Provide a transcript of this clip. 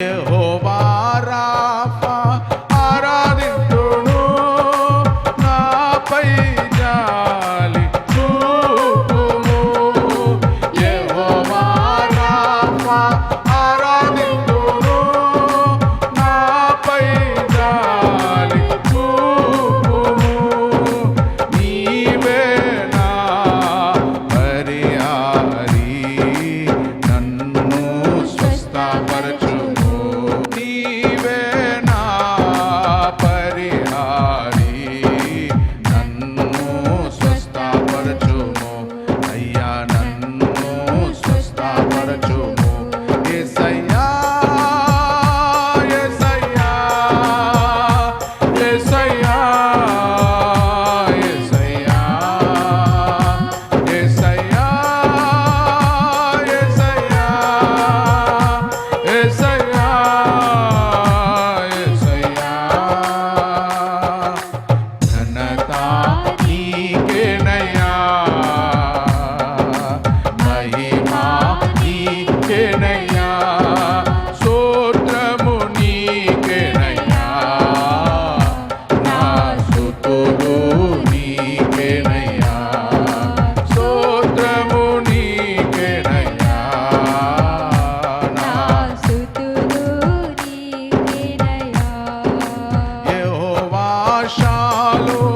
యెహోవా Rapha ఆరాధింతును, నాపై జాలి చూపుము. యెహోవా రాఫా ఆరాధింతును, నాపై జాలి చూపుము. నీవే నా పరిహారి, నన్ను స్వస్థపరచు. నీవే నా పరిహారి, నన్ను స్వస్థపరచుము. అయ్యా నన్ను స్వస్థపరచుము. యేసయ్యా యేసయ్యా యేసయ్యా యేసయ్యా యేసయ్యా యేసయ్యా యేసయ్యా